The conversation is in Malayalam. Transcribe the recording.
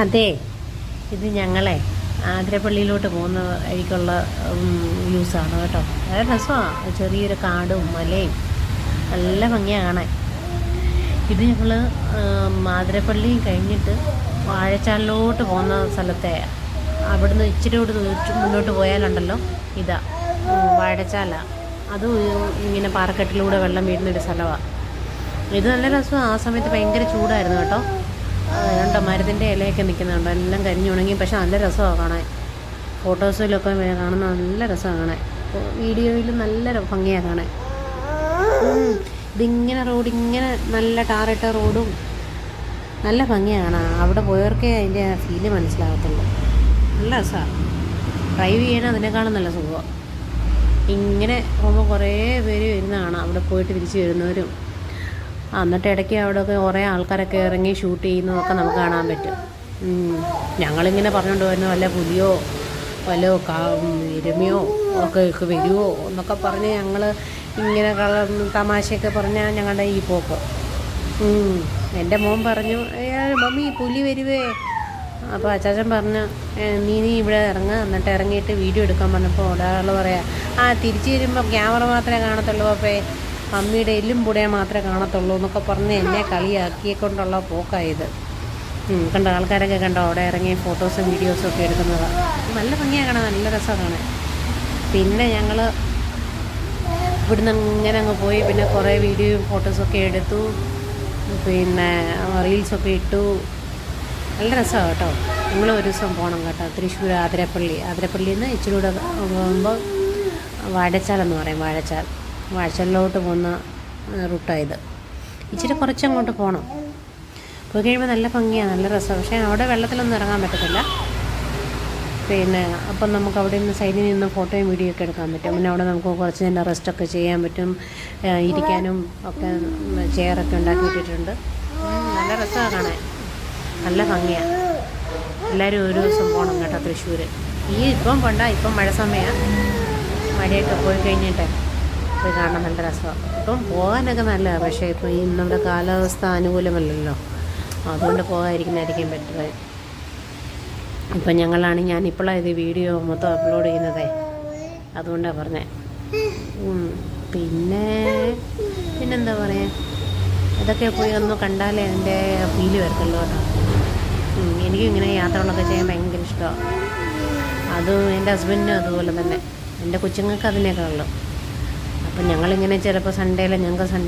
അതെ, ഇത് ഞങ്ങളെ ആതിരപ്പള്ളിയിലോട്ട് പോകുന്ന വഴിക്കുള്ള വ്യൂസാണ് കേട്ടോ. വളരെ രസമാണ്. ചെറിയൊരു കാടും മലയും നല്ല ഭംഗിയാണ് കാണാൻ. ഇത് ഞങ്ങൾ ആതിരപ്പള്ളി കഴിഞ്ഞിട്ട് വാഴച്ചാലിലോട്ട് പോകുന്ന സ്ഥലത്തെ അവിടുന്ന് ഇച്ചിരി കൂടി മുന്നോട്ട് പോയാലുണ്ടല്ലോ ഇതാ വാഴച്ചാല. അത് ഇങ്ങനെ പാറക്കെട്ടിലൂടെ വെള്ളം വീഴുന്നൊരു സ്ഥലമാണ്. ഇത് നല്ല രസമാണ്. ആ സമയത്ത് ഭയങ്കര ചൂടായിരുന്നു കേട്ടോ. കണ്ടോ മരത്തിൻ്റെ ഇലയൊക്കെ നിൽക്കുന്നുണ്ടോ, എല്ലാം കരിഞ്ഞുണങ്ങി. പക്ഷെ നല്ല രസമാണ് കാണാൻ. ഫോട്ടോസിലൊക്കെ കാണുന്ന നല്ല രസമാണ് കാണാൻ. വീഡിയോയിൽ നല്ല ഭംഗിയാണ് കാണാൻ. ഇതിങ്ങനെ റോഡിങ്ങനെ നല്ല ടാറിട്ട റോഡും നല്ല ഭംഗിയാണ്. അവിടെ പോയവർക്കേ അതിൻ്റെ ഫീല് മനസ്സിലാകത്തുള്ളൂ. നല്ല രസമാണ്. ഡ്രൈവ് ചെയ്യാൻ അതിനേക്കാളും നല്ല സുഖമാണ്. ഇങ്ങനെ പോകുമ്പോൾ കുറേ പേര് വരുന്നതാണ്, അവിടെ പോയിട്ട് തിരിച്ച് വരുന്നവരും. എന്നിട്ട് ഇടയ്ക്ക് അവിടെയൊക്കെ കുറേ ആൾക്കാരൊക്കെ ഇറങ്ങി ഷൂട്ട് ചെയ്യുന്നതൊക്കെ നമുക്ക് കാണാൻ പറ്റും. ഞങ്ങളിങ്ങനെ പറഞ്ഞുകൊണ്ട് വരുന്ന വല്ല പുലിയോ വല്ല എരുമയോ ഒക്കെ വരുമോ എന്നൊക്കെ പറഞ്ഞ് ഞങ്ങൾ ഇങ്ങനെ തമാശയൊക്കെ പറഞ്ഞാൽ ഞങ്ങളുടെ ഈ പോക്ക്. എൻ്റെ മോൻ പറഞ്ഞു, മമ്മി പുലി വരുവേ. അപ്പോൾ അച്ചാച്ചൻ പറഞ്ഞു, നീ ഇവിടെ ഇറങ്ങുക, എന്നിട്ട് ഇറങ്ങിയിട്ട് വീഡിയോ എടുക്കാൻ പറഞ്ഞപ്പോൾ ഒരാൾ പറയാം, തിരിച്ച് വരുമ്പോൾ ക്യാമറ മാത്രമേ കാണത്തുള്ളൂ അപ്പേ, മമ്മിയുടെ എല്ലും പൊടിയെ മാത്രമേ കാണത്തുള്ളൂ എന്നൊക്കെ പറഞ്ഞ് എന്നെ കളിയാക്കിയെ കൊണ്ടുള്ള പോക്കായത്. കണ്ടോ ആൾക്കാരൊക്കെ കണ്ടോ അവിടെ ഇറങ്ങി ഫോട്ടോസും വീഡിയോസും ഒക്കെ എടുക്കുന്നതാണ്. നല്ല ഭംഗിയാണ് കാണാൻ, നല്ല രസമാണ് കാണാൻ. പിന്നെ ഞങ്ങൾ ഇവിടുന്ന് ഇങ്ങനെ അങ്ങ് പോയി. പിന്നെ കുറേ വീഡിയോയും ഫോട്ടോസൊക്കെ എടുത്തു. പിന്നെ റീൽസൊക്കെ ഇട്ടു. നല്ല രസമാണ് കേട്ടോ. നിങ്ങൾ ഒരു ദിവസം പോകണം കേട്ടോ. തൃശ്ശൂർ ആതിരപ്പള്ളിയിൽ നിന്ന് ഇച്ചിരി കൂടെ പോകുമ്പോൾ വാഴച്ചാലെന്ന് പറയും. വാഴച്ചാലിലോട്ട് പോകുന്ന റൂട്ടായത്. ഇച്ചിരി കുറച്ചങ്ങോട്ട് പോകണം. പോയി കഴിയുമ്പോൾ നല്ല ഭംഗിയാണ്, നല്ല രസമാണ്. പക്ഷേ അവിടെ വെള്ളത്തിലൊന്നും ഇറങ്ങാൻ പറ്റത്തില്ല. പിന്നെ അപ്പം നമുക്ക് അവിടെ നിന്ന് സൈഡിൽ നിന്ന് ഫോട്ടോയും വീഡിയോ ഒക്കെ എടുക്കാൻ പറ്റും. പിന്നെ അവിടെ നമുക്ക് കുറച്ച് നേരം റെസ്റ്റൊക്കെ ചെയ്യാൻ പറ്റും. ഇരിക്കാനും ഒക്കെ ചെയറൊക്കെ ഉണ്ടാക്കിയിട്ടിട്ടുണ്ട്. നല്ല രസമാണ് കാണാൻ, നല്ല ഭംഗിയാണ്. എല്ലാവരും ഒരു ദിവസം പോകണം കേട്ടോ തൃശ്ശൂർ. ഇപ്പം മഴ സമയമാണ്. മഴയൊക്കെ പോയി കഴിഞ്ഞിട്ട് പോയി കാണാൻ നല്ല രസമാണ്. ഇപ്പം പോകാനൊക്കെ നല്ലതാണ്. പക്ഷേ ഇപ്പോൾ ഈ നമ്മുടെ കാലാവസ്ഥ അനുകൂലമല്ലല്ലോ, അതുകൊണ്ട് പോകാതിരിക്കുന്നതായിരിക്കും ബെറ്റർ. ഇപ്പം ഞാനിപ്പോഴാണ് ഇത് വീഡിയോ മൊത്തം അപ്ലോഡ് ചെയ്യുന്നതേ, അതുകൊണ്ടാണ് പറഞ്ഞത്. പിന്നെന്താ പറയുക, ഇതൊക്കെ പോയി ഒന്ന് കണ്ടാലേ അതിൻ്റെ ഫീല് വരത്തുള്ളൂ കേട്ടോ. എനിക്കും ഇങ്ങനെ യാത്രകളൊക്കെ ചെയ്യാൻ ഭയങ്കര ഇഷ്ടമാണ്. അതും എൻ്റെ ഹസ്ബൻഡിനും അതുപോലെ തന്നെ. എൻ്റെ കൊച്ചുങ്ങൾക്ക് അതിനേക്കാളുള്ളൂ. അപ്പം ഞങ്ങളിങ്ങനെ ചിലപ്പോൾ ഞങ്ങൾക്ക് സൺഡേ